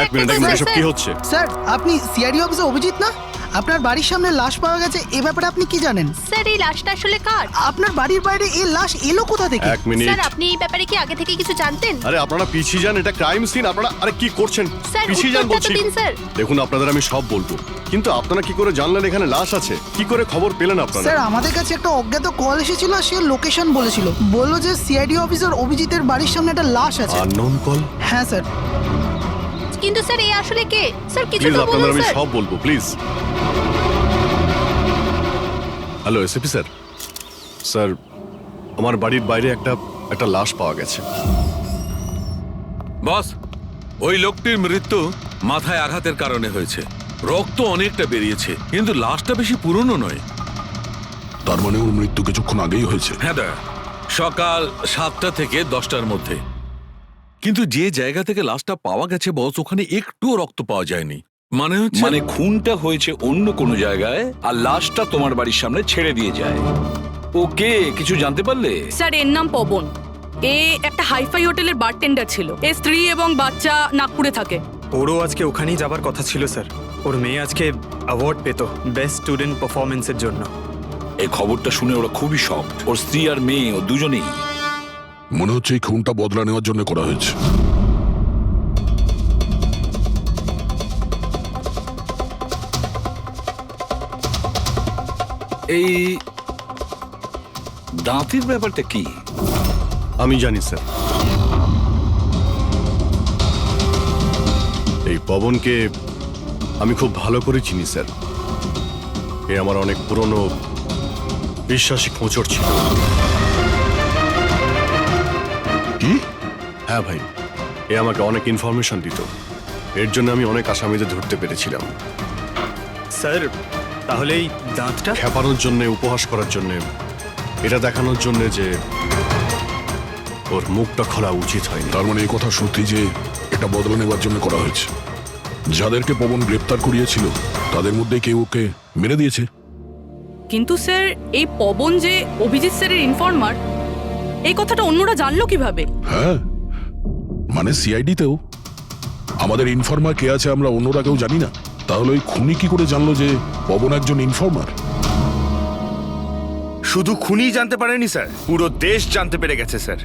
এক মিনিট এসব কি হচ্ছে? স্যার আপনি সিআইডি অফিসার অভিজিৎ না? আপনার বাড়ির সামনে লাশ পাওয়া গেছে, এ ব্যাপারে আপনি কি জানেন? স্যার এই লাশটা আসলে কার? আপনার বাড়ির বাইরে এই লাশ এলো কোথা থেকে? এক মিনিট। স্যার আপনি এই ব্যাপারে কি আগে থেকে কিছু জানতেন? আরে আপনারা পিছিয়ে যান, এটা ক্রাইম সিন। আপনারা আরে কি করছেন? স্যার পিছিয়ে যান উত্তরটা তো বলছি। দিন স্যার। দেখুন আপনাদের আমি সব বলবো, কিন্তু আপনারা কি করে জানলেন এখানে লাশ আছে? কি করে খবর পেলেন আপনারা? স্যার আমাদের কাছে একটা অজ্ঞাত কল এসেছিল, সে লোকেশন বলেছিল, বললো যে সিআইডি অফিসার অভিজিতের বাড়ির সামনে একটা লাশ আছে। Unknown call? হ্যাঁ স্যার। কিন্তু স্যার এই আসলে কে? স্যার কিছু প্লিজ তো আপনাদের বলুন আমি স্যার। সব বলবো, please. Hello SP sir. Sir আমার বাড়ির বাইরে একটা লাশ পাওয়া গেছে। বস, ওই লোকটির মৃত্যু মাথায় আঘাতের কারণে হয়েছে। রক্ত অনেকটা বেরিয়েছে, কিন্তু লাশটা বেশি পুরনো নয়। তার মানে ওর মৃত্যু কিছুক্ষণ আগেই হয়েছে। হ্যাঁ দা, সকাল 7টা থেকে 10টার মধ্যে। কিন্তু যে জায়গা থেকে লাশটা পাওয়া গেছে বস, ওখানে একটুও রক্ত পাওয়া যায়নি। মানে খুনটা হয়েছে অন্য কোনো জায়গায় আর লাশটা তোমার বাড়ির সামনে ছেড়ে দিয়ে যায়। ওকে কিছু জানতে পারলে? স্যার এর নাম পবন। এ একটা হাইফাই হোটেলের বারটেন্ডার ছিল। এর স্ত্রী এবং বাচ্চা নাগপুরে থাকে। ওরও আজকে ওখানেই যাবার কথা ছিল স্যার। ওর মেয়ে আজকে অ্যাওয়ার্ড পেত বেস্ট স্টুডেন্ট পারফরমেন্সের জন্য। এই খবরটা শুনে ওরা খুবই শকড। ওর স্ত্রী আর মেয়ে ও দুজনেই। মনে হচ্ছে এই খুনটা বদলা নেওয়ার জন্য করা হয়েছে। এই দাঁতের ব্যাপারটা কি? আমি জানি স্যার। এই পবনকে আমি খুব ভালো করে চিনি স্যার। এ আমার অনেক পুরনো বিশ্বাসী খোঁচর ছিল। কি? হ্যাঁ ভাই, এ আমাকে অনেক ইনফরমেশন দিত। এর জন্য আমি অনেক আসামিদের ধরতে পেরেছিলাম। স্যার তাহলে এই দাঁতটা? খেপানোর জন্য, উপহাস করার জন্য, এটা দেখানোর জন্য যে ওর মুখটা খোলা উচিত হয়নি। তার মানে এই কথা সত্যি যে এটা বদলা নেওয়ার জন্য করা হয়েছে। যাদেরকে পবন গ্রেপ্তার করিয়েছিল তাদের মধ্যে কেউ ওকে মেরে দিয়েছে। কিন্তু স্যার এই পবন যে অভিজিৎ স্যারের ইনফরমার, এই কথাটা অন্যরা জানলো কিভাবে? হ্যাঁ, মানে সিআইডিতেও আমাদের ইনফরমার কে আছে আমরা অন্যরা কেউ জানি না। তাহলে ওই খুনি কি করে জানলো যে পবন একজন ইনফরমার? শুধু খুনি জানতে পারেনি স্যার, পুরো দেশ জানতে পেরে গেছে স্যার।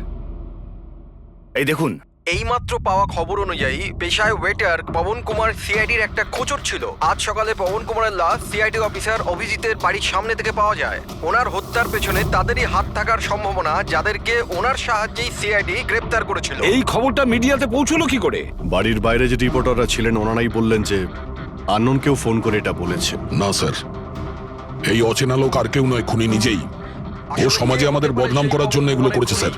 এই দেখুন, এইমাত্র পাওয়া খবর অনুযায়ী পেশায় ওয়েটার পবন কুমার সিআইডির একটা খোঁচর ছিল। আজ সকালে পবন কুমারের লাশ সিআইডি অফিসার অভিজিতের বাড়ির সামনে থেকে পাওয়া যায়। ওনার হত্যার পেছনে তাদেরই হাত থাকার সম্ভাবনা, যাদেরকে ওনার সাহায্যেই সিআইডি গ্রেপ্তার করেছিল। এই খবরটা মিডিয়াতে পৌঁছলো কি করে? বাড়ির বাইরে যে রিপোর্টাররা ছিলেন ওনারাই বললেন যে আননোন কেউ ফোন করে এটা বলেছে। না স্যার, এই অচেনা লোক আর কেউ নয়, খুনি নিজেই। ও সমাজে আমাদের বদনাম করার জন্য এগুলো করেছে স্যার।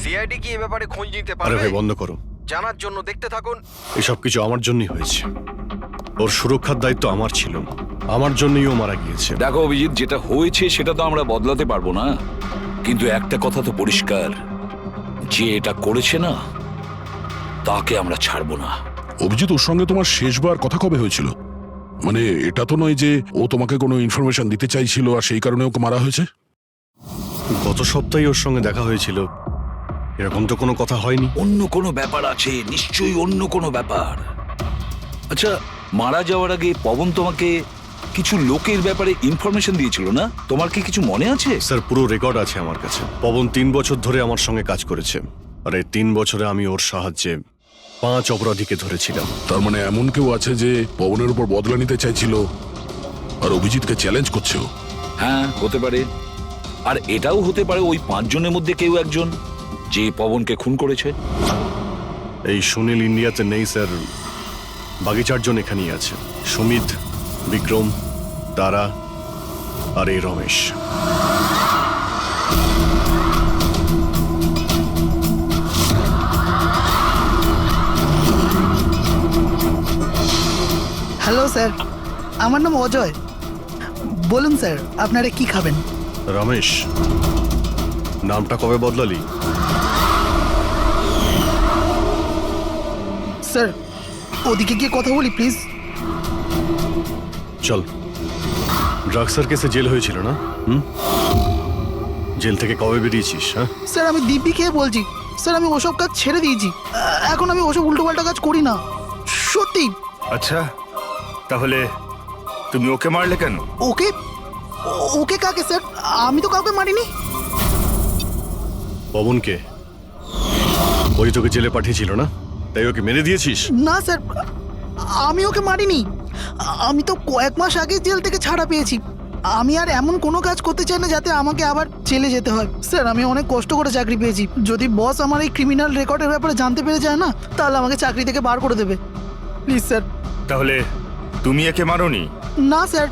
সিআইডি কি এ ব্যাপারে খোঁজ নিতে আরে পারবে? ভাই বন্ধ করো, জানার জন্য দেখতে থাকুন। এসব কিছু আমার জন্যই হয়েছে। ওর সুরক্ষার দায়িত্ব আমার ছিল, আমার জন্যই ও মারা গিয়েছে। দেখো অভিজিৎ, যেটা হয়েছে সেটা তো আমরা বদলাতে পারবো না, কিন্তু একটা কথা তো পরিষ্কার, যে এটা করেছে না তাকে আমরা ছাড়বো না। অভিজিৎ, ওর সঙ্গে তোমার শেষবার কথা কবে হয়েছিল? মানে এটা তো নয় যে ও তোমাকে কোনো ইনফরমেশন দিতে চাইছিল আর সেই কারণে ওকে মারা হয়েছে? গত সপ্তাহে ওর সঙ্গে দেখা হয়েছিল, এরকম তো কোনো কথা হয়নি। অন্য কোনো ব্যাপার আছে, নিশ্চয়ই অন্য কোনো ব্যাপার। আচ্ছা, মারা যাওয়ার আগে পবন তোমাকে কিছু লোকের ব্যাপারে ইনফরমেশন দিয়েছিল না? তোমার কি কিছু মনে আছে? স্যার পুরো রেকর্ড আছে আমার কাছে। পবন 3 বছর ধরে আমার সঙ্গে কাজ করেছে, আর এই 3 বছরে আমি ওর সাহায্যে 5 অপরাধীকে ধরেছিলাম। তার মানে এমন কেউ আছে যে পবনের উপর বদলা নিতে চাইছিল আর অভিজিৎকে চ্যালেঞ্জ করছে? হ্যাঁ, হতে পারে। আর এটাও হতে পারে ওই 5 জনের মধ্যে কেউ একজন যে পবনকে খুন করেছে। এই সুনীল ইন্ডিয়াতে নেই স্যার, বাকি 4 জন এখানেই আছে। সুমিত, বিক্রম, তারা আর এই রমেশ। হ্যালো স্যার, আমার নাম অজয়। বলুন স্যার, আপনারা কি খাবেন? রমেশ, নামটা কবে বদলালি? স্যার ওদিকে গিয়ে কথা বলি প্লিজ। চল। ড্রাগসের কেসে জেল হয়েছিল না? জেল থেকে কবে বেরিয়েছিস? হ্যাঁ স্যার আমি দিব্যি খেয়ে বলছি, স্যার আমি ওসব কাজ ছেড়ে দিয়েছি। এখন আমি ওসব উল্টোপাল্টা কাজ করি না। সত্যি। আচ্ছা, তাহলে তুমি ওকে মারলে কেন? ওকে? ওকে কাকে স্যার? আমি তো কাউকে মারিনি। পবনকে? ওই তোকে জেলে পাঠিয়েছিল না, তাই ওকে মেরে দিয়েছিস? না স্যার, আমি ওকে মারিনি। আমি তো কয়েক মাস আগে জেল থেকে ছাড়া পেয়েছি। আমি আর এমন কোনো কাজ করতে চাই না যাতে আমাকে আবার জেলে যেতে হয়। স্যার, আমি অনেক কষ্ট করে চাকরি পেয়েছি। যদি বস আমার এই ক্রিমিনাল রেকর্ডের ব্যাপারে জানতে পেরে যায় না, তাহলে আমাকে চাকরি থেকে বার করে দেবে। Please sir. তাহলে তুমি একে মারোনি? না স্যার।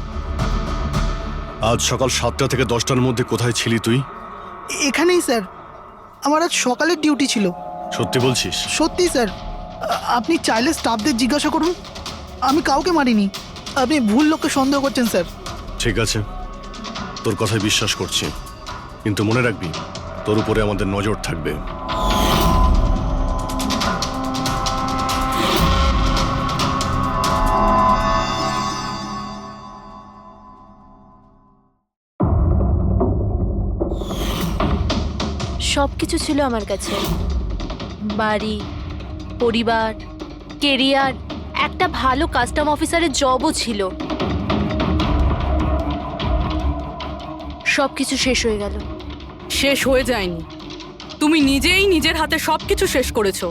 আজ সকাল 7টা থেকে 10টার মধ্যে কোথায় ছিলি তুই? এখানেই স্যার। আমার আজ সকালের ডিউটি ছিল। সত্যি বলছিস? সত্যি স্যার। আপনি চাইলে স্টাফদের জিজ্ঞাসা করুন, আমি কাউকে মারিনি। আপনি ভুল লোককে সন্দেহ করছেন স্যার। ঠিক আছে, তোর কথায় বিশ্বাস করছি, কিন্তু মনে রাখবি তোর উপরে আমাদের নজর থাকবে। সব কিছু ছিল আমার কাছে, বাড়ি, পরিবার, কেরিয়ার, একটা ভালো কাস্টম অফিসারের জবও ছিল। সব কিছু শেষ হয়ে গেল। শেষ হয়ে যায়নি, তুমি নিজেই নিজের হাতে সবকিছু শেষ করেছো।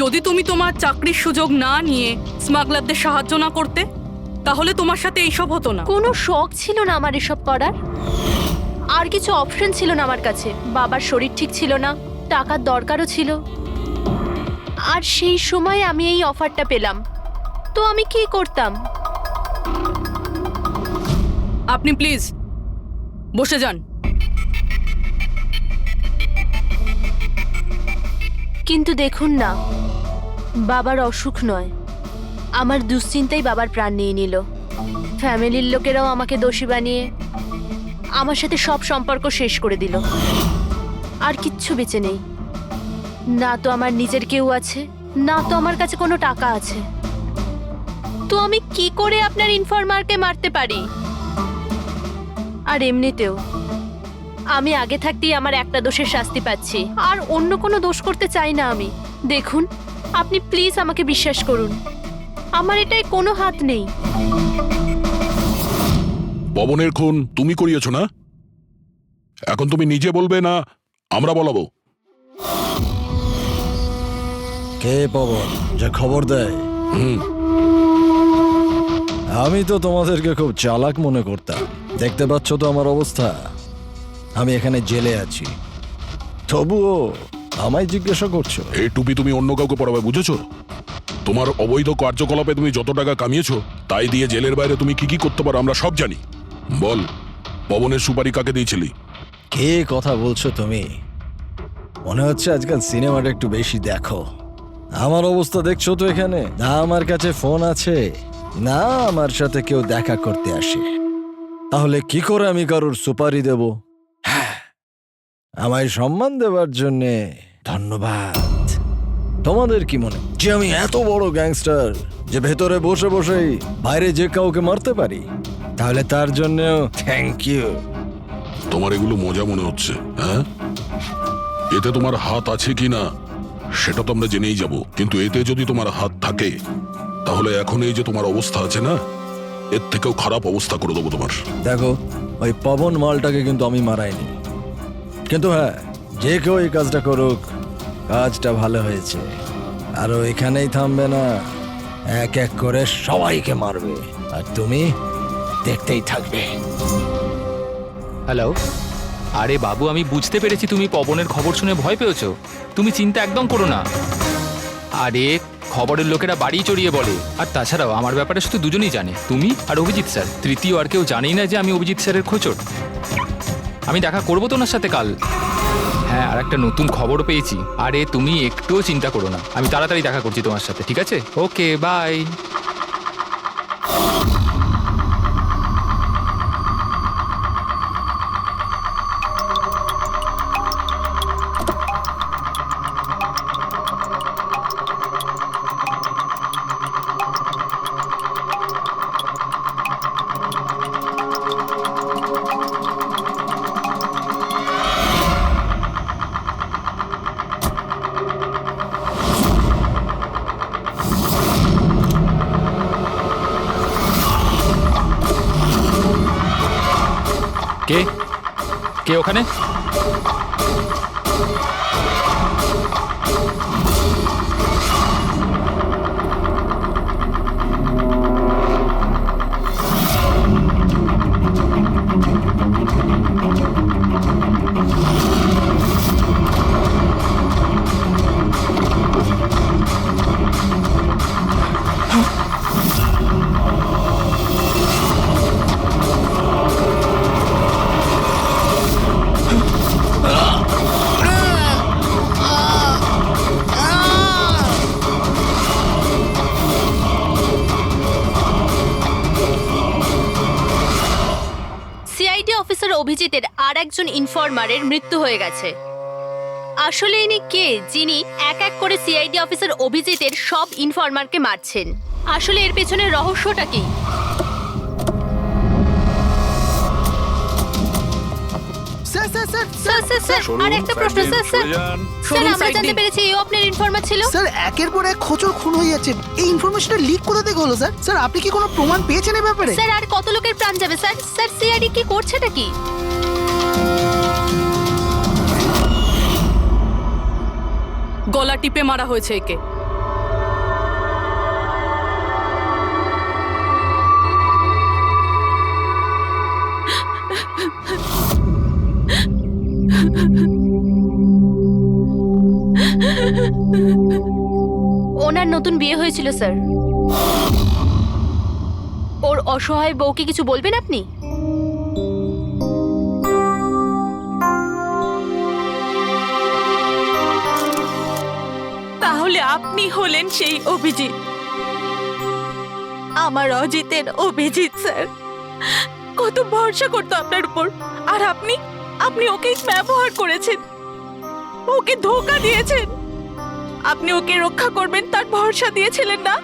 যদি তুমি তোমার চাকরির সুযোগ না নিয়ে স্মাগলারদের সাহায্য না করতে, তাহলে তোমার সাথে এইসব হতো না। কোনো শখ ছিল না আমার এসব করার, আর কিছু অপশন ছিল না আমার কাছে। বাবার শরীর ঠিক ছিল না, টাকার দরকারও ছিল, আর সেই সময় আমি এই অফারটা পেলাম, তো আমি কি করতাম? আপনি প্লিজ বসে যান। কিন্তু দেখুন না, বাবার অসুখ নয়, আমার দুশ্চিন্তাই বাবার প্রাণ নিয়ে নিল। ফ্যামিলির লোকেরাও আমাকে দোষী বানিয়ে আমার সাথে সব সম্পর্ক শেষ করে দিল। আর কিচ্ছু বেঁচে নেই, না তো আমার নিজের কেউ আছে, না তো আমার কাছে কোনো টাকা আছে। তো আমি কি করে আপনার ইনফরমারকে মারতে পারি? আর এমনিতেও আমি আগে থাকতেই আমার একটা দোষের শাস্তি পাচ্ছি, আর অন্য কোনো দোষ করতে চাই না আমি। দেখুন, আপনি প্লিজ আমাকে বিশ্বাস করুন, আমার এটায় কোনো হাত নেই। পবনের খুন তুমি করিয়েছো না? এখন তুমি নিজে বলবে না আমরা বলাবো? কে পবন যে খবর দেয়? আমি তো তোমাদেরকে খুব চালাক মনে করতাম। দেখতে পাচ্ছ তো আমার অবস্থা, আমি এখানে জেলে আছি, তবুও আমায় জিজ্ঞাসা করছো? এই টুপি তুমি অন্য কাউকে পরাবে, বুঝেছো? তোমার অবৈধ কার্যকলাপে তুমি যত টাকা কামিয়েছো তাই দিয়ে জেলের বাইরে তুমি কি কি করতে পারো আমরা সব জানি। বল, পবনের সুপারি কাকে দিয়েছিলি? কে কথা বলছো তুমি? মনে হচ্ছে আজকাল সিনেমাটা একটু বেশি দেখো। আমার অবস্থা দেখছো তো এখানে, না আমার কাছে ফোন আছে, না আমার সাথে কেউ দেখা করতে আসে। তাহলে কি করে আমি কারোর সুপারি দেব? আমায় সম্মান দেওয়ার জন্যে ধন্যবাদ। তোমাদের কি মনে যে আমি এত বড় গ্যাংস্টার যে ভেতরে বসে বসেই বাইরে যে কাউকে মারতে পারি? তাহলে তার জন্যও থ্যাংক ইউ। তোমার এগুলো মজা মনে হচ্ছে, হ্যাঁ? এতে তোমার হাত আছে কি না সেটা তো আমরা জেনেই যাব, কিন্তু এতে যদি তোমার হাত থাকে তাহলে এখন এই যে তোমার অবস্থা আছে না, এর থেকেও খারাপ অবস্থা করে দেবো তোমার। দেখো, ওই পবন মালটাকে কিন্তু আমি মারাইনি, কিন্তু হ্যাঁ, যে কেউ এই কাজটা করুক, কাজটা ভালো হয়েছে। আরো এখানেই থামবে না, এক এক করে সবাইকে মারবে, আর তুমি দেখতেই থাকবে। হ্যালো, আরে বাবু, আমি বুঝতে পেরেছি তুমি পবনের খবর শুনে ভয় পেয়েছো। তুমি চিন্তা একদম করো না। আরে খবরের লোকেরা বাড়ি চড়িয়ে বলে, আর তাছাড়াও আমার ব্যাপারে শুধু দুজনেই জানে, তুমি আর অভিজিৎ স্যার। তৃতীয় আর কেউ জানেই না যে আমি অভিজিৎ স্যারের খোঁচর। আমি দেখা করবো তো ওনার সাথে কাল। হ্যাঁ, আর একটা নতুন খবরও পেয়েছি। আরে তুমি একটুও চিন্তা করো না, আমি তাড়াতাড়ি দেখা করছি তোমার সাথে, ঠিক আছে? ওকে, বাই। কে কে ওখানে? সিআইডি অফিসার অভিজিতের আর একজন ইনফরমারের মৃত্যু হয়ে গেছে। আসলে ইনি কে যিনি এক এক করে সিআইডি অফিসার অভিজিতের সব ইনফরমারকে মারছেন? আসলে এর পেছনের রহস্যটা কি? স্যার স্যার স্যার স্যার আর একটা প্রশ্ন স্যার স্যার স্যার আমরা জানতে পেরেছি এও আপনার ইনফরমার ছিল। স্যার একের পর এক খোঁচর খুন হয়ে যাচ্ছে, এই ইনফরমেশনটা লিক কোথা থেকে হলো স্যার? স্যার আপনি কি কোনো প্রমাণ পেয়েছেন এই ব্যাপারে? স্যার আর কত লোকের প্রাণ যাবে স্যার? স্যার সিআইডি কি করছেটা কি? গলা টিপে মারা হয়েছে একে। ওনার নতুন বিয়ে হয়েছিল স্যার। ওর অসহায় বউকে কিছু বলবেন আপনি? তাহলে আপনি হলেন সেই অভিজিৎ, আমার অজিতের অভিজিৎ স্যার। কত ভরসা করতো আপনার উপর, আর আপনি আপনি ওকে ব্যবহার করেছেন, ওকে ধোঁকা দিয়েছেন। আপনি ওকে রক্ষা করবেন তার ভরসা দিয়েছিলেন না?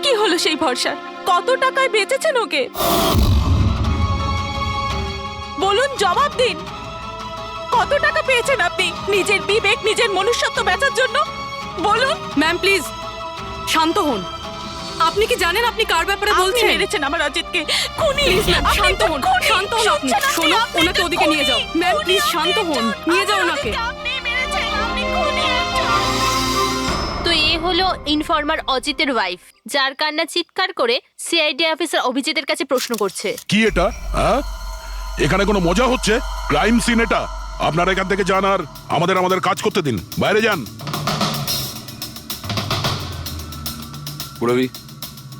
কি হলো সেই ভরসা? কত টাকায় বেচেছেন ওকে? বলুন, জবাব দিন। কত টাকা পেয়েছেন আপনি নিজের বিবেক, নিজের মনুষ্যত্ব বেচার জন্য? বলুন। ম্যাম প্লিজ শান্ত হন। আপনি কি জানেন আপনি কার ব্যাপারে বলছেন? মেরেছেন আমার অজিতকে, খুনি। প্লিজ ম্যাম শান্ত হন, শান্ত হন আপনি। শোনো, ওনাকে ওদিকে নিয়ে যাও। ম্যাম প্লিজ শান্ত হন, নিয়ে যাও ওনাকে। আপনি মেরেছেন, আপনি খুনি একজন। তো এ হলো ইনফরমার অজিতের ওয়াইফ, যার কান্না চিৎকার করে সিআইডি অফিসার অভিজিতের কাছে প্রশ্ন করছে। কি এটা? হ্যাঁ, এখানে কোনো মজা হচ্ছে? ক্রাইম সিন এটা। আপনারা এখান থেকে যান আর আমাদের কাজ করতে দিন। বাইরে যান। পুরবি,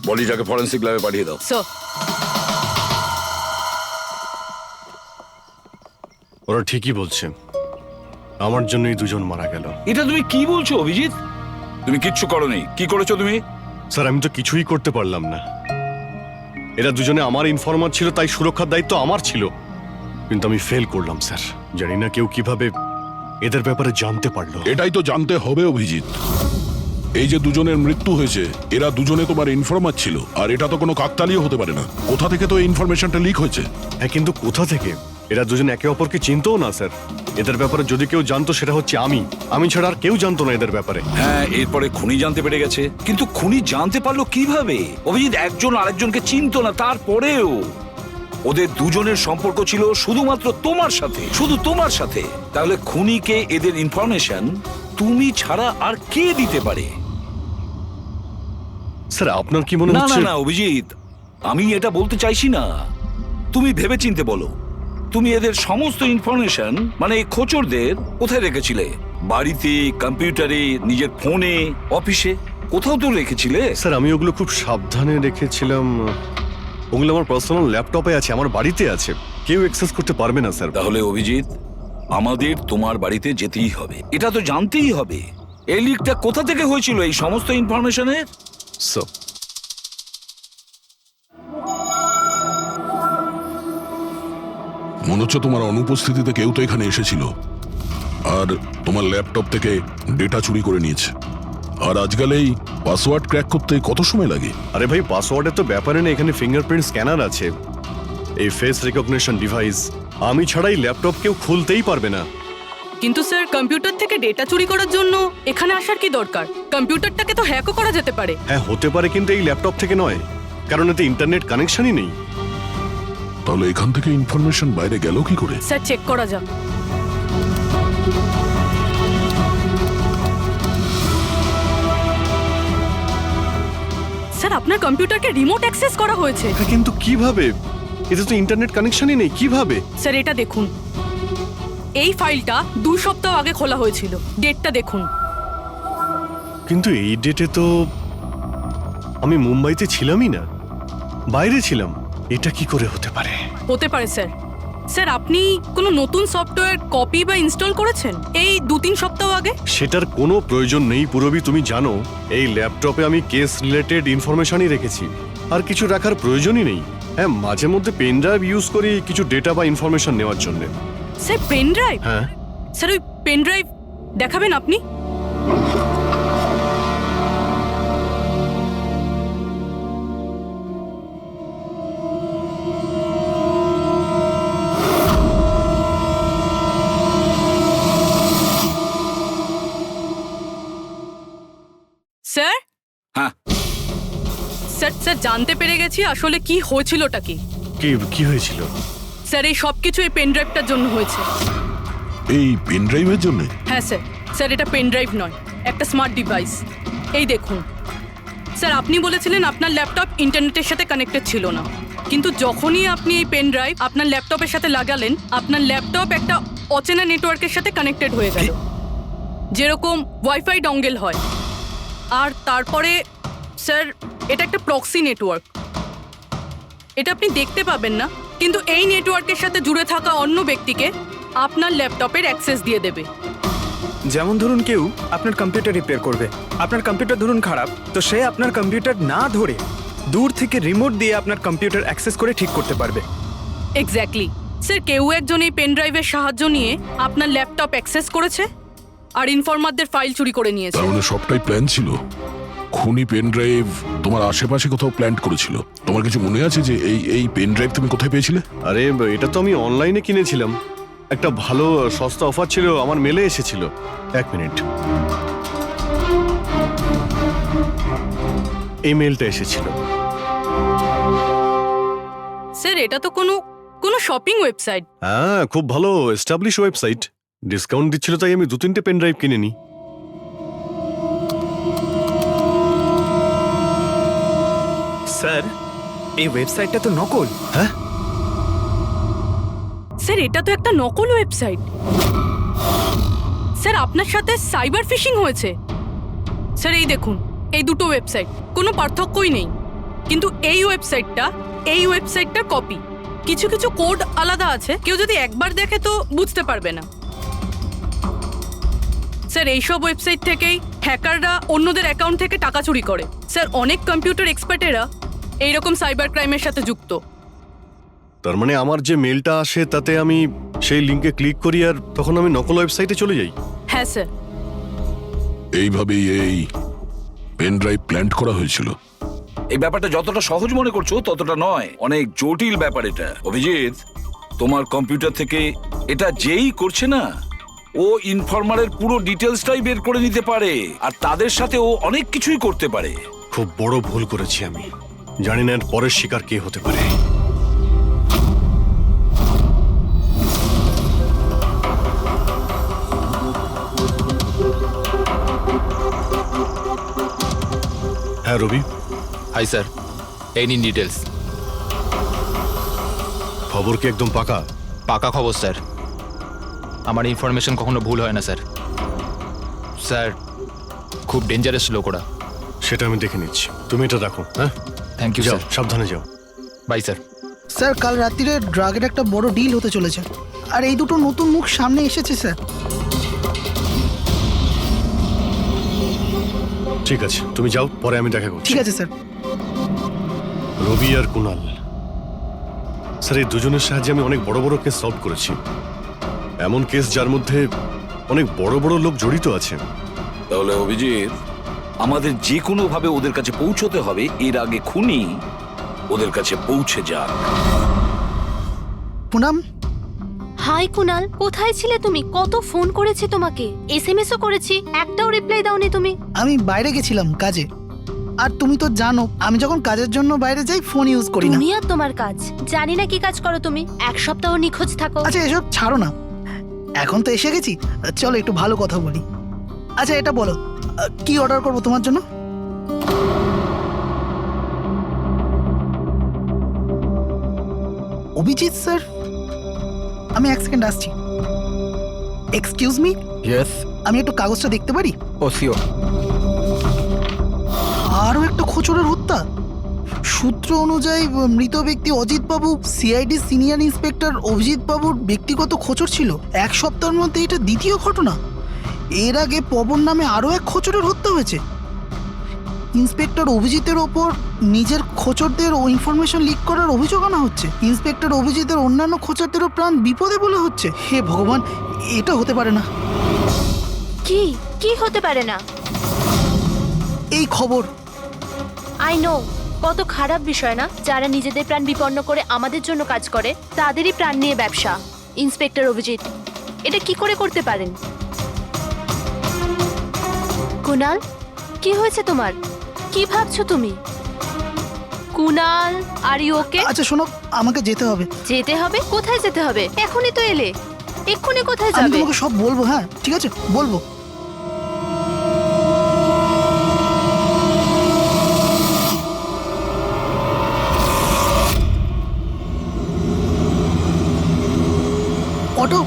বডিটাকে ফরেন্সিক ল্যাবে পাঠিয়ে দাও। স্যার ওরা ঠিকই বলছে, আমার জন্যই দুজন মারা গেল। এটা তুমি কি বলছো অভিজিৎ? তুমি কিচ্ছু করোনি। কি করেছো তুমি? স্যার আমি তো কিছুই করতে পারলাম না। এরা দুজনে আমার ইনফরমার ছিল, তাই সুরক্ষার দায়িত্ব আমার ছিল, কিন্তু আমি ফেল করলাম স্যার। জানি না কেউ কিভাবে এদের ব্যাপারে জানতে পারলো। এটাই তো জানতে হবে অভিজিৎ। এই যে দুজনের মৃত্যু হয়েছে, এরা দুজনে তোমার ইনফরমার ছিল, আর এটা তো কোনো কাকতালীয় হতে পারে না। কোথা থেকে তো ইনফরমেশনটা লিক হয়েছে? হ্যাঁ, কিন্তু কোথা থেকে? এরা দুজন একে অপরকে চিনতও না স্যার। এদের ব্যাপারে যদি কেউ জানতো সেটা হচ্ছে আমি ছাড়া আর কেউ জানতো না এদের ব্যাপারে। হ্যাঁ, এরপরে খুনি জানতে পেরে গেছে। কিন্তু খুনি জানতে পারলো কিভাবে? অভিজিৎ একজন আরেকজনকে চিনতো না, তারপরেও ওদের দুজনের সম্পর্ক ছিল শুধুমাত্র তোমার সাথে, শুধু তোমার সাথে। তাহলে খুনিকে এদের ইনফরমেশন তুমি ছাড়া আর কে দিতে পারে? স্যার আপনার কি মনে না না হচ্ছে? না অভিজিৎ, আমি এটা বলতে চাইছি না। তুমি ভেবেচিন্তে বলো, তুমি এদের সমস্ত ইনফরমেশন মানে খোঁচরদের কোথায় রেখেছিলে? বাড়িতে, কম্পিউটারে, নিজের ফোনে, অফিসে, কোথাও তো রেখেছিলে। স্যার আমি ওগুলো খুব সাবধানে রেখেছিলাম। ওগুলো আমার পার্সোনাল ল্যাপটপে আছে, আমার বাড়িতে আছে, কেউ অ্যাক্সেস করতে পারবে না স্যার। তাহলে অভিজিৎ, আমাদের তোমার বাড়িতে যেতেই হবে, এটা তো জানতেই হবে এই লিকটা কোথা থেকে হয়েছিল এই সমস্ত ইনফরমেশনের। স্যার মনে হচ্ছে তোমার অনুপস্থিতিতে কেউ তো এখানে এসেছিল আর তোমার ল্যাপটপ থেকে ডেটা চুরি করে নিয়েছে। আর আজকাল এই পাসওয়ার্ড ক্র্যাক করতে কত সময় লাগে? আরে ভাই, পাসওয়ার্ডের তো ব্যাপারে নেই, এখানে ফিঙ্গারপ্রিন্ট স্ক্যানার আছে, এই ফেস রিকগনিশন ডিভাইস। আমি ছাড়াই ল্যাপটপ কেউ খুলতেই পারবে না। কিন্তু স্যার, কম্পিউটার থেকে ডেটা চুরি করার জন্য এখানে আসার কি দরকার? কম্পিউটারটাকে তো হ্যাকও করা যেতে পারে। হ্যাঁ হতে পারে, কিন্তু এই ল্যাপটপ থেকে নয়, কারণ এতে ইন্টারনেট কানেকশনই নেই। তাহলে এখান থেকে ইনফরমেশন বাইরে গেল কি করে? স্যার চেক করা যাক। স্যার আপনার কম্পিউটারকে রিমোট অ্যাক্সেস করা হয়েছে। কিন্তু কিভাবে? এতে তো ইন্টারনেট কানেকশনই নেই, কিভাবে? স্যার এটা দেখুন, এই ফাইলটা 2 সপ্তাহ আগে খোলা হয়েছিল, ডেটটা দেখুন। কিন্তু এই ডেটে তো আমি মুম্বাইতে ছিলামই না, বাইরে ছিলাম। এটা কি করে হতে পারে? হতে পারে স্যার। স্যার আপনি কোনো নতুন সফটওয়্যার কপি বা ইনস্টল করেছেন এই 2-3 সপ্তাহ আগে? সেটার কোনো প্রয়োজন নেই পুরবি, তুমি জানো এই ল্যাপটপে আমি কেস রিলেটেড ইনফরমেশনই রেখেছি, আর কিছু রাখার প্রয়োজনই নেই। হ্যাঁ, মাঝে মধ্যে পেন ড্রাইভ ইউজ করি কিছু ডেটা বা ইনফরমেশন নেওয়ার জন্য। Sir pen drive? হ্যাঁ স্যার ওই পেন ড্রাইভ দেখাবেন আপনি? স্যার? হ্যাঁ স্যার স্যার জানতে পেরে গেছি আসলে কি হয়েছিলটা কি। কি হয়েছিল? স্যার এই সব কিছু এই পেন ড্রাইভটার জন্য হয়েছে। এই পেন ড্রাইভের জন্য? হ্যাঁ স্যার। স্যার এটা পেন ড্রাইভ নয়, একটা স্মার্ট ডিভাইস। এই দেখুন স্যার, আপনি বলেছিলেন আপনার ল্যাপটপ ইন্টারনেটের সাথে কানেক্টেড ছিল না, কিন্তু যখনই আপনি এই পেন ড্রাইভ আপনার ল্যাপটপের সাথে লাগালেন, আপনার ল্যাপটপ একটা অচেনা নেটওয়ার্কের সাথে কানেক্টেড হয়ে গেল, যেরকম ওয়াইফাই ডঙ্গেল হয়। আর তারপরে স্যার এটা একটা প্রক্সি নেটওয়ার্ক। এটা আপনি দেখতে পাবেন না, কিন্তু এই নেটওয়ার্কের সাথে জুড়ে থাকা অন্য ব্যক্তিকে আপনার ল্যাপটপের অ্যাক্সেস দিয়ে দেবে। যেমন ধরুন কেউ আপনার কম্পিউটার রিপেয়ার করবে, আপনার কম্পিউটার ধরুন খারাপ, তো সে আপনার কম্পিউটার না ধরে দূর থেকে রিমোট দিয়ে আপনার কম্পিউটার অ্যাক্সেস করে ঠিক করতে পারবে। এক্স্যাক্টলি স্যার, কেউ একজন এই পেন ড্রাইভের সাহায্য নিয়ে আপনার ল্যাপটপ অ্যাক্সেস করেছে আর ইনফরমারদের ফাইল চুরি করে নিয়েছে। তার মানে সবটাই প্ল্যান ছিল। খুনি পেন ড্রাইভ তোমার আশেপাশে কোথাও প্ল্যান্ট করেছিল। তোমার কিছু মনে আছে যে এই পেন ড্রাইভ তুমি কোথায় পেয়েছিলে? আরে এটা তো আমি অনলাইনে কিনেছিলাম, একটা ভালো সস্তা অফার ছিল, আমার মেলে এসেছিল। 1 মিনিট, এই মেলটা এসেছিল। স্যার এটা তো কোনো শপিং ওয়েবসাইট। হ্যাঁ, খুব ভালো এস্টাবলিশ ওয়েবসাইট, ডিসকাউন্ট দিচ্ছিল তাই আমি 2-3টে পেন ড্রাইভ কিনে নিই। স্যার এই ওয়েবসাইটটা তো নকল। হ্যাঁ স্যার এটা তো একটা নকল ওয়েবসাইট। স্যার আপনার সাথে সাইবার ফিশিং হয়েছে। স্যার এই দেখুন, এই দুটো ওয়েবসাইট কোনো পার্থক্যই নেই, কিন্তু এই ওয়েবসাইটটার কপি। কিছু কিছু কোড আলাদা আছে, কেউ যদি একবার দেখে তো বুঝতে পারবে না। স্যার এইসব ওয়েবসাইট থেকেই হ্যাকাররা অন্যদের অ্যাকাউন্ট থেকে টাকা চুরি করে। স্যার অনেক কম্পিউটার এক্সপার্টেরা এইরকম সাইবার ক্রাইমের সাথে যুক্ত। তার মানে আমার যে মেলটা আসে তাতে আমি সেই লিঙ্কে ক্লিক করি আর তখন আমি নকল ওয়েবসাইটে চলে যাই। হ্যাঁ স্যার। এইভাবেই এই পেন ড্রাইভ প্ল্যান্ট করা হয়েছিল। এই ব্যাপারটা যতটা সহজ মনে করছো ততটা নয়, অনেক জটিল ব্যাপার এটা। অভিজিৎ, তোমার কম্পিউটার থেকে এটা যেই করছে না, ও ইনফরমারের পুরো ডিটেলসটাই বের করে নিতে পারে, আর তাদের সাথে ও অনেক কিছুই করতে পারে। খুব বড় ভুল করেছি আমি, জানি না এর পরের শিকার কে হতে পারে। হ্যাঁ রবি। হাই স্যার, এই নিন ডিটেলস। খবর কি একদম পাকা? পাকা খবর স্যার, আমার ইনফরমেশন কখনো ভুল হয় না স্যার। স্যার খুব ডেঞ্জারাস লোক ওরা। সেটা আমি দেখে নিচ্ছি, তুমি এটা রাখো। হ্যাঁ থ্যাংক ইউ যাও, স্যার। সাবধানে যাও। By sir. স্যার কাল রাত্রিরে ড্রাগের একটা বড় ডিল হতে চলেছে, আর এই দুটো নতুন মুখ সামনে এসেছে স্যার। ঠিক আছে, তুমি যাও, পরে আমি দেখা করছি। ঠিক আছে স্যার। রবি আর কুনাল, স্যার এই দুজনের সাহায্যে আমি অনেক বড় বড় কেস সলভ করেছি, এমন কেস যার মধ্যে অনেক বড় বড় লোক জড়িত আছে। তাহলে অভিজিৎ, আমাদের যে কোনো ভাবে ওদের কাছে পৌঁছতে হবে, এর আগে খুনি ওদের কাছে পৌঁছে যাক। পুনাম। হাই কুনাল, কোথায় ছিলে তুমি? কত ফোন করেছি তোমাকে, এসএমএসও করেছি, একটাও রিপ্লাই দাওনি তুমি। আমি বাইরে গেছিলাম কাজে, আর তুমি তো জানো আমি যখন কাজের জন্য বাইরে যাই ফোন ইউজ করি না। তুমি আর তোমার কাজ, জানি না কি কাজ করো তুমি, এক সপ্তাহ নিখোঁজ থাকো। আচ্ছা এসব ছাড়ো না, এখন তো এসে গেছি, চলো একটু ভালো কথা বলি। আচ্ছা এটা বলো, কি অর্ডার করবো তোমার জন্য? অভিজিৎ স্যার, আমি এক সেকেন্ড আসছি। Excuse me, yes. আমি একটু কাগজটা দেখতে পারি? ও শিওর। আরও একটা খোঁচরের হত্যা। সূত্র অনুযায়ী মৃত ব্যক্তি অজিত বাবু সিআইডি সিনিয়র ইন্সপেক্টর অভিজিৎ বাবুর ব্যক্তিগত খোঁচর ছিল। এক সপ্তাহের মধ্যে এটা দ্বিতীয় ঘটনা। এর আগে পবন নামে আরও এক খোঁচরের হত্যা হয়েছে। ইন্সপেক্টর অভিজিতের ওপর নিজের খোঁচরদের ও ইনফরমেশন লিক করার অভিযোগ আনা হচ্ছে। ইন্সপেক্টর অভিজিতের অন্যান্য খোঁচরদেরও প্রাণ বিপদে বলে হচ্ছে। হে ভগবান, এটা হতে পারে না। কি কি হতে পারে না? এই খবর আই নো, কত খারাপ বিষয় না? যারা নিজেদের প্রাণ বিপন্ন করে আমাদের জন্য কাজ করে তাদেরই প্রাণ নিয়ে ব্যবসা। ইন্সপেক্টর অভিজিৎ এটা কি করে করতে পারেন? কুনাল, কি হয়েছে তোমার? কি ভাবছো তুমি? Kunal, are you okay? আচ্ছা শোনো, আমাকে যেতে হবে। যেতে হবে? কোথায় যেতে হবে? এখনই তো এলে, এক্ষুনি কোথায় আমি যাবে? তোমাকে সব বলবো। হ্যাঁ ঠিক আছে, বলবো। অটো,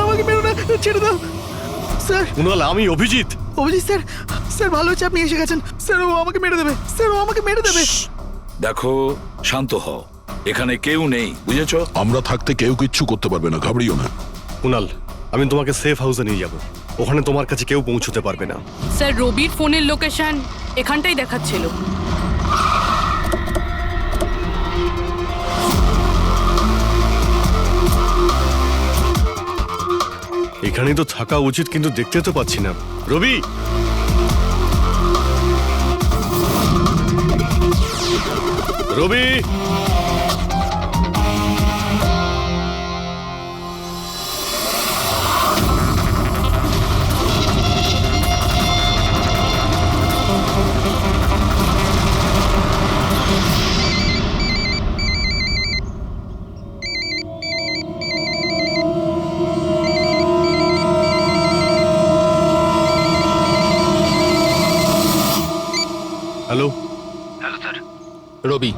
আমাকে মেরো না, ছেড়ে দাও স্যার। কুনাল, আমি অভিজিৎ। অভিজিৎ স্যার, স্যার ভালো হচ্ছে আপনি এসে গেছেন। স্যার ও আমাকে মেরে দেবে, স্যার ও আমাকে মেরে দেবে। দেখো, শান্ত হও, এখানে কেউ নেই, বুঝেছো? আমরা থাকতে কেউ কিচ্ছু করতে পারবে না, ঘাবড়িও না। কুনাল, আমি তোমাকে সেফ হাউসে নিয়ে যাব। ওখানে তোমার কাছে কেউ পৌঁছতে পারবে না। স্যার রবির ফোনের লোকেশন এখানটাই দেখাচ্ছিল। এখানেই তো থাকা উচিত, কিন্তু দেখতে তো পাচ্ছি না। রবি, রবি, হ্যালো। রবি,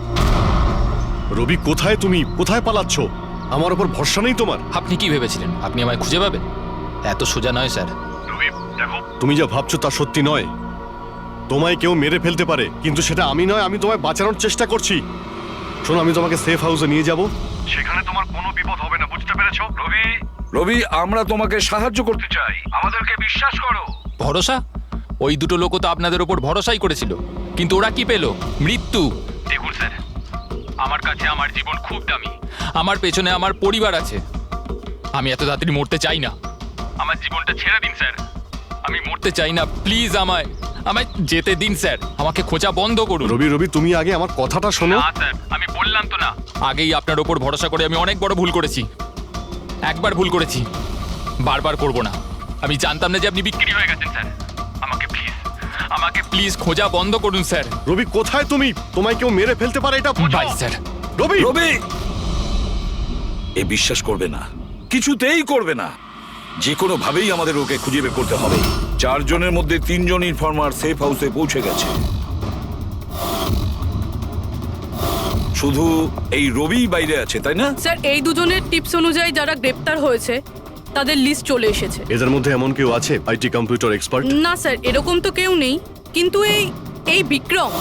রবি কোথায়? তুমি কোথায় পালাচ্ছ? আমার উপর ভরসা নেই তোমার? আপনি কি ভেবেছিলেন আপনি আমায় খুঁজে পাবেন? এত সোজা নয় স্যার। তুমি যা ভাবছো তা সত্যি নয়। তোমায় কেউ মেরে ফেলতে পারে, কিন্তু সেটা আমি নয়। আমি তোমায় বাঁচানোর চেষ্টা করছি। শোনো, আমি তোমাকে সেফ হাউসে নিয়ে যাব। সেখানে তোমার কোনো বিপদ হবে না, বুঝতে পেরেছো? রবি, রবি, আমরা তোমাকে সাহায্য করতে চাই, আমাদেরকে বিশ্বাস করো। ভরসা? ওই দুটো লোকও তো আপনাদের ওপর ভরসাই করেছিল, কিন্তু ওরা কি পেল? মৃত্যু। দেখুন স্যার, আমার কাছে আমার জীবন খুব দামি। আমার পেছনে আমার পরিবার আছে। আমি এত তাড়াতাড়ি মরতে চাই না। আমার জীবনটা ছেড়ে দিন স্যার, আমি মরতে চাই না। প্লিজ আমায় যেতে দিন স্যার। আমাকে খোঁজা বন্ধ করুন। রবি, রবি, তুমি আগে আমার কথাটা শোনো। না স্যার, আমি বললাম তো না, আগেই আপনার ওপর ভরসা করে আমি অনেক বড় ভুল করেছি। একবার ভুল করেছি, বারবার করব না। আমি জানতাম না যে আপনি বিক্রি হয়ে গেছেন স্যার। আমাকে প্লিজ খোঁজা বন্ধ করুন স্যার। রবি, কোথায় তুমি? তোমায় কেউ মেরে ফেলতে পারে, এটা বুঝো। By sir. রবি, রবি, এ বিশ্বাস করবে না, কিছুতেই করবে না। যে কোনো ভাবেই আমাদের ওকে খুঁজে বের করতে হবে। 4 জনের মধ্যে 3 জন ইনফর্মার সেফ হাউসে পৌঁছে গেছে। শুধু এই রবি বাইরে আছে, তাই না? স্যার এই দুজনের টিপস অনুযায়ী যারা গ্রেপ্তার হয়েছে তাদের লিস্ট চলে এসেছে। এদের মধ্যে এমন কেউ আছে আইটি কম্পিউটার এক্সপার্ট? না স্যার, এরকম তো কেউ নেই, কিন্তু এই বিক্রম।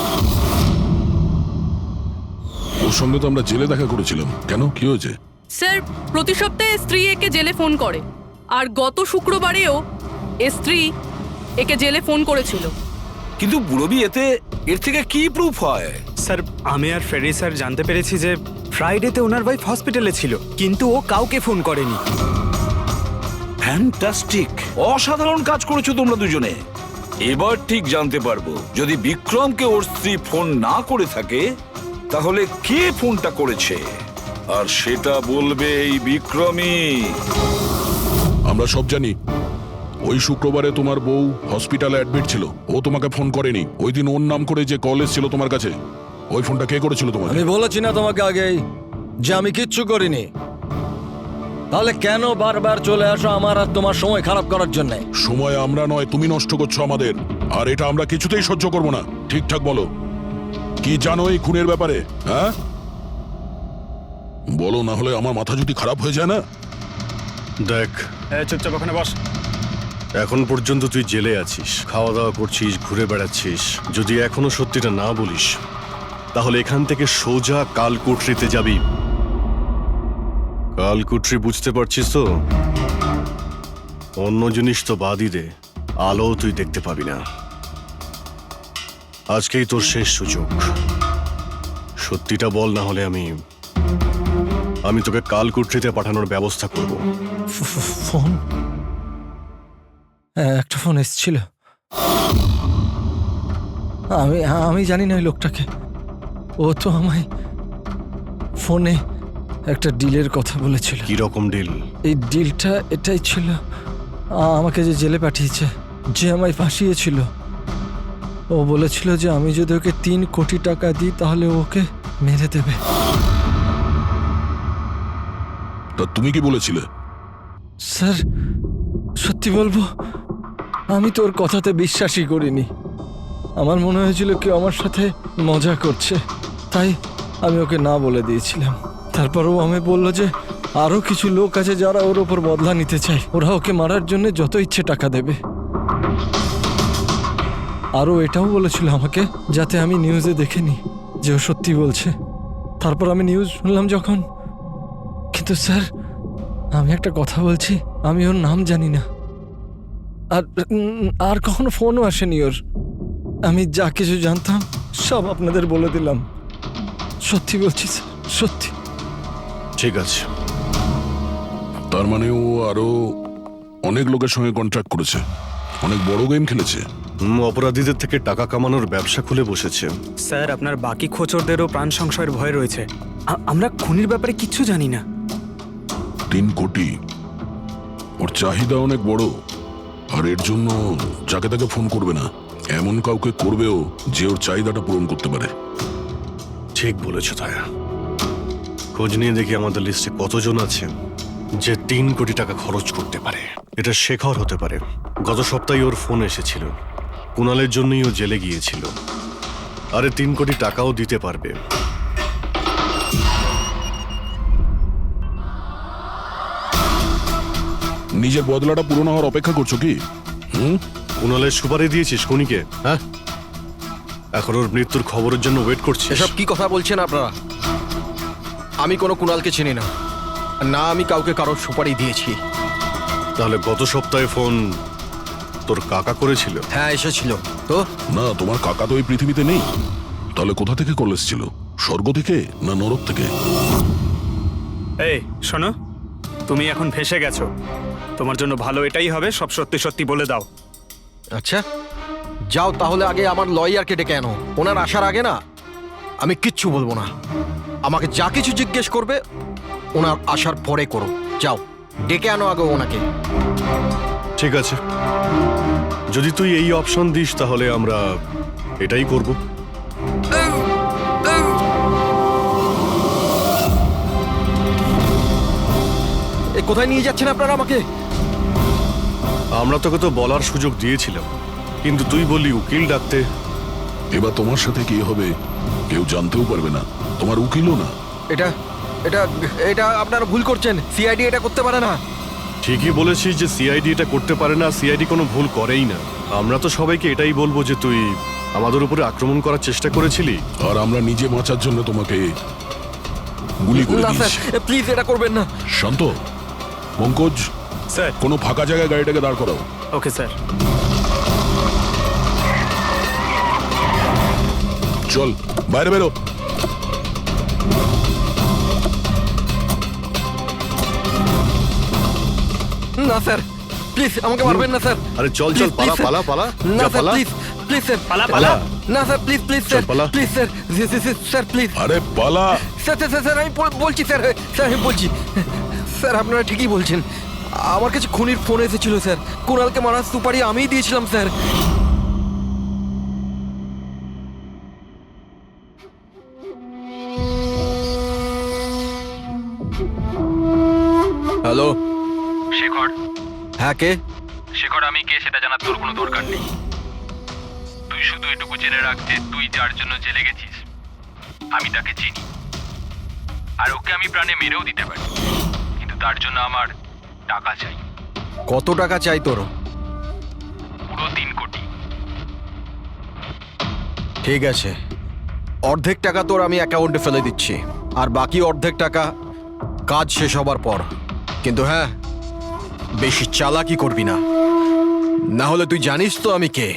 ওর সঙ্গে তো আমরা জেলে দেখা করেছিলাম, কেন কি হয়েছে? স্যার প্রতি সপ্তাহে স্ত্রী একে জেলে ফোন করে, আর গত শুক্রবারেও স্ত্রী একে জেলে ফোন করেছিল। কিন্তু রবি এর থেকে কি প্রুফ হয়? স্যার আমি আর ফেরি স্যার জানতে পেরেছি যে ফ্রাইডেতে ওনার ওয়াইফ হসপিটালে ছিল, কিন্তু ও কাউকে ফোন করেনি। ফ্যান্টাস্টিক, অসাধারণ কাজ করেছো তোমরা দুজনে। এবার ঠিক জানতে পারবো যদি বিক্রমকে ওর স্ত্রী ফোন না করে থাকে তাহলে কে ফোনটা করেছে, আর সেটা বলবে এই বিক্রমই। আমরা সব জানি ওই শুক্রবারে তোমার বউ হসপিটালে অ্যাডমিট ছিল, ও তোমাকে ফোন করেনি। ওই দিন ওর নাম করে যে কল এসেছিল তোমার কাছে, ওই ফোনটা কে করেছিল তোমাকে? আমি বলেছি না তোমাকে আগেই যে আমি কিচ্ছু করিনি? তাহলে কেন বারবার চলে আসো আমার আর তোমার সময় খারাপ করার জন্য? সময় আমরা নয়, তুমি নষ্ট করছো আমাদের, আর এটা আমরা কিছুতেই সহ্য করবো না। ঠিকঠাক বলো, কি জানো এই খুনের ব্যাপারে? হ্যাঁ বলো, না হলে আমার মাথা যদি খারাপ হয়ে যায় না। দেখ, চুপচাপ ওখানে বস। এখন পর্যন্ত তুই জেলে আছিস, খাওয়া দাওয়া করছিস, ঘুরে বেড়াচ্ছিস। যদি এখনো সত্যিটা না বলিস তাহলে এখান থেকে সোজা কালকুটরিতে যাবি। কালকুটরি বুঝতে পারছিস তো? অন্য জিনিস তো বাদই দে, আলো তুই দেখতে পাবি না। আজকেই তোর শেষ সুযোগ। সত্যিটা বল, না হলে আমি তোকে কালকুটরিতে পাঠানোর ব্যবস্থা করব। ফোন, একটা ফোন এসেছিল। আমি জানি না ওই লোকটাকে। ও তো আমায় ফোনে একটা ডিলের কথা বলেছিল। কি রকম ডিল? এই ডিলটা এটাই ছিল, আমাকে যে জেলে পাঠিয়েছে, যে আমায় ফাঁসিয়েছিল, ও বলেছিল যে আমি যদি ওকে 3 কোটি টাকা দিই তাহলে ওকে মেরে দেবে। তা তুমি কি বলেছিলে? স্যার সত্যি বলবো, আমি তোর কথাতে বিশ্বাসই করিনি। আমার মনে হয়েছিল কেউ আমার সাথে মজা করছে, তাই আমি ওকে না বলে দিয়েছিলাম। তারপরও আমি বললো যে আরো কিছু লোক আছে যারা ওর ওপর বদলা নিতে চায়, ওরা ওকে মারার জন্য যত ইচ্ছে টাকা দেবে। আরও এটাও বলেছিল আমাকে যাতে আমি নিউজে দেখেনি যে ও সত্যি বলছে। তারপর আমি নিউজ শুনলাম যখন। কিন্তু স্যার আমি একটা কথা বলছি, আমি ওর নাম জানি না, আর কখনো ফোনও আসেনি ওর। আমি যা কিছু জানতাম সব আপনাদের বলে দিলাম। সত্যি বলছি স্যার, সত্যি। ঠিক আছে। তার মানে ও আরো অনেক লোকের সঙ্গে কন্ট্রাক্ট করেছে, অনেক বড় গেম খেলেছে। অপরাধীদের থেকে টাকা কামানোর ব্যবসা খুলে বসেছে। স্যার আপনার বাকি খোঁচরদেরও প্রাণ সংশয়ের ভয় রয়েছে। আমরা খুনির ব্যাপারে কিচ্ছু জানি না। 3 কোটি, ওর চাহিদা অনেক বড়, আর এর জন্য যাকে তাকে ফোন করবে না, এমন কাউকে করবেও যে ওর চাহিদাটা পূরণ করতে পারে। ঠিক বলেছ তায়া। খোঁজ নিয়ে দেখি আমাদের লিস্টে কতজন আছে যে 3 কোটি টাকা খরচ করতে পারে। এটা শেখর হতে পারে। গত সপ্তাহে ওর ফোন এসেছিল, কুণালের জন্যই ও জেলে গিয়েছিল। আরে 3 কোটি টাকাও দিতে পারবে। নিজের বদলাটা পূরণ হওয়ার অপেক্ষা করছো কি? কুণালের সুপারি দিয়েছিস খুনিকে? হ্যাঁ, এখন ওর মৃত্যুর খবরের জন্য ওয়েট করছিস? এসব কি কথা বলছেন আপনারা? আমি কোনো কুণালকে চিনি না, না আমি কাউকে কারোর সুপারি দিয়েছি। তাহলে গত সপ্তাহে ফোন তোর কাকা করেছিল? হ্যাঁ এসেছিল তো। না, তোমার কাকা তো এই পৃথিবীতে নেই। তাহলে কোথা থেকে কল এসেছিল? স্বর্গ থেকে না নরক থেকে? এই শোনো, তুমি এখন ফেঁসে গেছো। তোমার জন্য ভালো এটাই হবে সব সত্যি সত্যি বলে দাও। আচ্ছা যাও তাহলে, আগে আমার লয়ারকে ডেকে আনো। ওনার আসার আগে না আমি কিচ্ছু বলবো না। আমাকে যা কিছু জিজ্ঞেস করবে ওনার আসার পরে করো। যাও ডেকে আনো আগে ওনাকে। ঠিক আছে, যদি তুই এই অপশন দিস তাহলে আমরা এটাই করব। কোথায় নিয়ে যাচ্ছেন আপনারা আমাকে? আমরা তোকে তো বলার সুযোগ দিয়েছিলাম, কিন্তু তুই বললি উকিল ডাকতে। এবার তোমার সাথে কি হবে কেউ জানতেও পারবে না, তোমার উকিলও না। এটা এটা এটা আপনারা ভুল করছেন। সিআইডি এটা করতে পারে না। ঠিকই বলেছিস যে সিআইডি এটা করতে পারে না, সিআইডি কোনো ভুল করেই না। আমরা তো সবাইকে এটাই বলবো যে তুই আমাদের উপরে আক্রমণ করার চেষ্টা করেছিলি। আর আমরা নিজে বাঁচার জন্য তোমাকে গুলি করে না স্যার, দিয়েছি। প্লিজ এটা করবেন না। শান্ত, পঙ্কজ, স্যার। কোনো ফাঁকা জায়গায় গাড়িটাকে দাঁড় করাও। Okay sir. চল বাইরে বেরো। না স্যার, প্লিজ আমাকে মারবেন না স্যার। আরে চল চল, Please, পালা please, পালা পালা, না যা স্যার, পালা। প্লিজ প্লিজ স্যার, পালা পালা। না স্যার, প্লিজ প্লিজ স্যার, পালা। প্লিজ স্যার, স্যার প্লিজ আরে পালা। স্যার স্যার স্যার, স্যার আমি বলছি স্যার, স্যার আমি বলছি স্যার, আপনারা ঠিকই বলছেন। আমার কাছে খুনির ফোন এসেছিল স্যার। কুণালকে মারার সুপারি আমিই দিয়েছিলাম স্যার। হ্যালো শেখর, হ্যাঁ কে? শেখর আমি কে সেটা জানার তোর কোনো দরকার নেই। তুই শুধু এটুকু জেনে রাখ যে তুই যার জন্য জেলে গেছিস আমি তাকে চিনি, আর ওকে আমি প্রাণে মেরেও দিতে পারি, কিন্তু তার জন্য আমার টাকা চাই। কত টাকা চাই তোর? পুরো 3 কোটি। ঠিক আছে, অর্ধেক টাকা তোর আমি অ্যাকাউন্টে ফেলে দিচ্ছি, আর বাকি অর্ধেক টাকা কাজ শেষ হবার পর। কিন্তু হ্যাঁ, বেশি চালাকি করবি না, না হলে তুই জানিস তো আমি কে।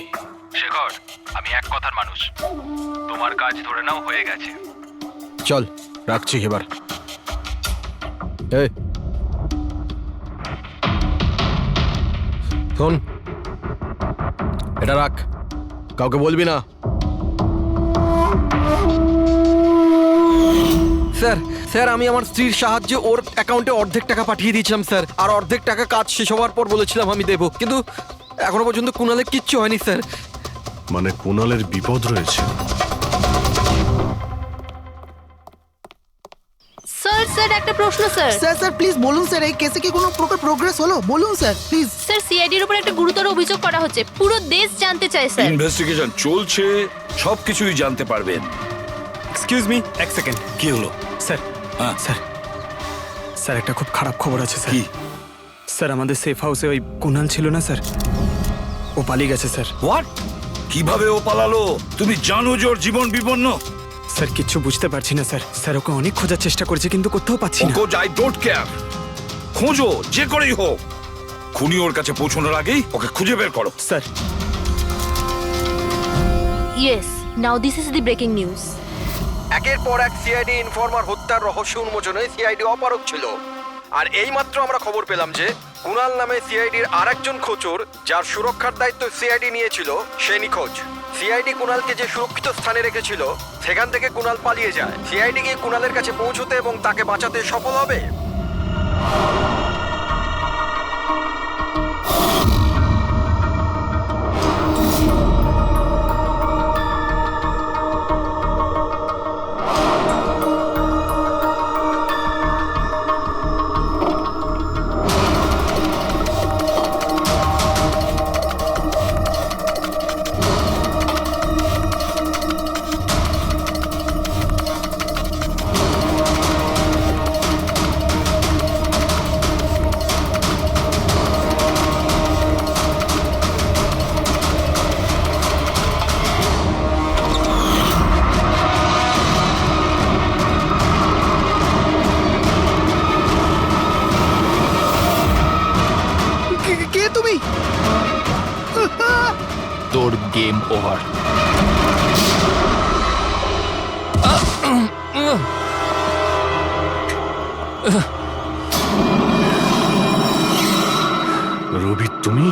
শেখর, আমি এক কথার মানুষ, তোমার কাজ ধরে নাও হয়ে গেছে। চল রাখছি এবার। এই শোন, এটা রাখ, কাউকে বলবি না। স্যার স্যার, আমি আমার স্ত্রীর সাহায্যে ওর অ্যাকাউন্টে অর্ধেক টাকা পাঠিয়ে দিয়েছিলাম স্যার, আর অর্ধেক টাকা কাজ শেষ হওয়ার পর বলেছিলাম আমি দেবো, কিন্তু এখনো পর্যন্ত কুণালের কিচ্ছু হয়নি স্যার। মানে কুণালের বিপদ রয়েছে। স্যার স্যার একটা প্রশ্ন স্যার। স্যার স্যার প্লিজ বলুন স্যার, এই কেসে কি কোনো প্রকার প্রোগ্রেস হলো? বলুন স্যার প্লিজ। স্যার সিআইডির উপর একটা গুরুতর অভিযোগ করা হচ্ছে, পুরো দেশ জানতে চায় স্যার। ইনভেস্টিগেশন চলছে, সবকিছুই জানতে পারবেন। এক্সকিউজ মি, এক সেকেন্ড। কি হলো? স্যার, হ্যাঁ। স্যার, স্যার একটা খুব খারাপ খবর আছে স্যার। কি? স্যার আমাদের সেফ হাউসে ওই কুণাল ছিল না স্যার, ও পালিয়ে গেছে স্যার। হোয়াট? কিভাবে ও পালালো? তুমি জানো যে ওর জীবন বিপন্ন। স্যার কিচ্ছু বুঝতে পারছি না স্যার। স্যার ওকে অনেক খোঁজার চেষ্টা করেছে কিন্তু কোথাও পাচ্ছি না। ওকে আই ডোন্ট কেয়ার, খোঁজো যে করেই হোক, খুনি ওর কাছে পৌঁছানোর আগেই ওকে খুঁজে বের করো। Sir yes, now this is the breaking news. একের পর এক সিআইডি ইনফরমার হত্যার রহস্য উন্মোচনে সিআইডি অপারগ ছিল, আর এইমাত্র আমরা খবর পেলাম যে কুণাল নামে সিআইডির আরেকজন খোঁচর, যার সুরক্ষার দায়িত্ব সিআইডি নিয়েছিল, সে নিখোঁজ। সিআইডি কুণালকে যে সুরক্ষিত স্থানে রেখেছিল সেখান থেকে কুণাল পালিয়ে যায়। সিআইডি কি কুণালের কাছে পৌঁছতে এবং তাকে বাঁচাতে সফল হবে? কে তুমি? তোর গেম ওভার। রবি তুমি?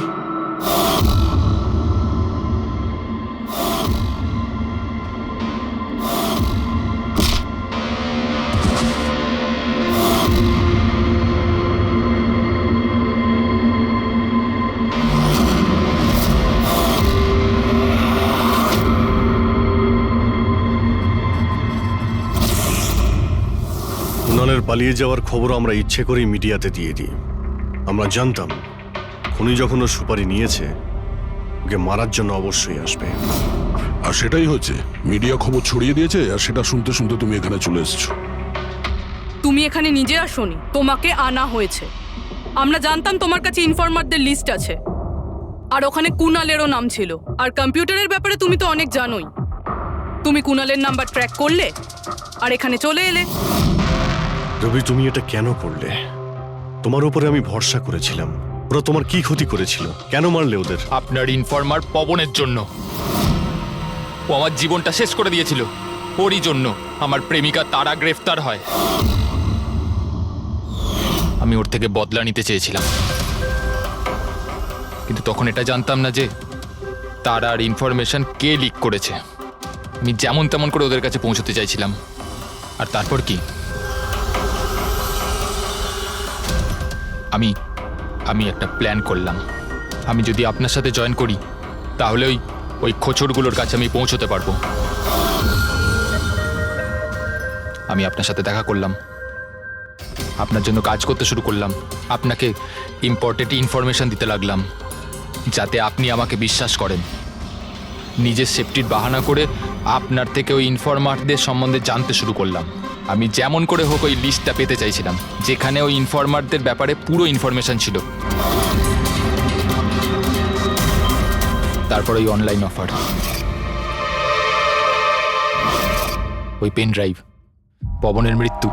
কুণালের পালিয়ে যাওয়ার খবর আমরা ইচ্ছে করেই মিডিয়াতে দিয়ে দিই। আমরা জানতাম খুনি যখন ও সুপারি নিয়েছে, ওকে মারার জন্য অবশ্যই আসবে। আর সেটাই হয়েছে, মিডিয়া খবর ছড়িয়ে দিয়েছে, আর সেটা শুনতে শুনতে তুমি এখানে চলে এসেছো। তুমি এখানে নিজে আসোনি, তোমাকে আনা হয়েছে। আমরা জানতাম তোমার কাছে ইনফরমারদের লিস্ট আছে, আর ওখানে কুনালেরও নাম ছিল। আর কম্পিউটারের ব্যাপারে তুমি তো অনেক জানোই। তুমি কুনালের নাম্বার ট্র্যাক করলে আর এখানে চলে এলে। রবি, তুমি এটা কেন করলে? তোমার উপরে আমি ভরসা করেছিলাম। ওরা তোমার কি ক্ষতি করেছিল? কেন মারলে ওদের? আপনার ইনফরমার পবনের জন্য। ও আমার জীবনটা শেষ করে দিয়েছিল। ওরই জন্য আমার প্রেমিকা তারা গ্রেফতার হয়। আমি ওর থেকে বদলা নিতে চেয়েছিলাম, কিন্তু তখন এটা জানতাম না যে তারার ইনফরমেশন কে লিক করেছে। আমি যেমন তেমন করে ওদের কাছে পৌঁছতে চাইছিলাম। আর তারপর কি, আমি একটা প্ল্যান করলাম। আমি যদি আপনার সাথে জয়েন করি, তাহলে ওই খোঁচরগুলোর কাছে আমি পৌঁছতে পারবো। আমি আপনার সাথে দেখা করলাম, আপনার জন্য কাজ করতে শুরু করলাম, আপনাকে ইম্পর্টেন্ট ইনফরমেশন দিতে লাগলাম, যাতে আপনি আমাকে বিশ্বাস করেন। নিজের সেফটির বাহানা করে আপনার থেকে ওই ইনফরমারদের সম্বন্ধে জানতে শুরু করলাম। আমি যেমন করে হোক ওই লিস্টটা পেতে চাইছিলাম, যেখানে ওই ইনফরমারদের ব্যাপারে পুরো ইনফরমেশন ছিল। তারপর ওই অনলাইন অফার, ওই পেন ড্রাইভ, পবনের মৃত্যু,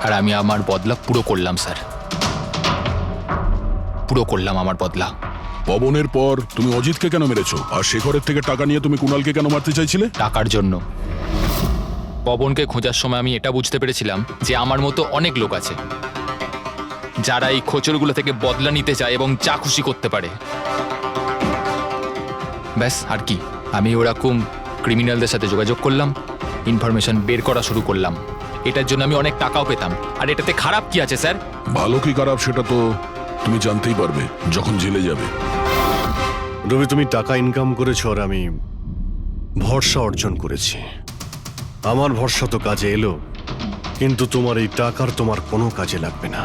আর আমি আমার বদলা পুরো করলাম স্যার। পুরো করলাম আমার বদলা। পবনের পর তুমি অজিতকে কেন মেরেছো? আর শেখরের থেকে টাকা নিয়ে তুমি কুণালকে কেন মারতে চাইছিলে? টাকার জন্য। পবনকে খোঁজার সময় আমি এটা বুঝতে পেরেছিলাম যে আমার মতো অনেক লোক আছে যারা এই খোঁচরগুলো থেকে বদলা নিতে চায় এবং যা খুশি করতে পারে। ব্যাস, আর কি। আমি ওরকম ক্রিমিনালদের সাথে যোগাযোগ করলাম, ইনফরমেশন বের করা শুরু করলাম। এটার জন্য আমি অনেক টাকাও পেতাম। আর এটাতে খারাপ কি আছে স্যার? ভালো কি খারাপ সেটা তো তুমি জানতেই পারবে যখন জেলে যাবে। রবি, তুমি টাকা ইনকাম করেছো আর আমি ভরসা অর্জন করেছি। আমার ভরসা তো কাজে এলো, কিন্তু তোমার এই টাকার তোমার কোনো কাজে লাগবে না।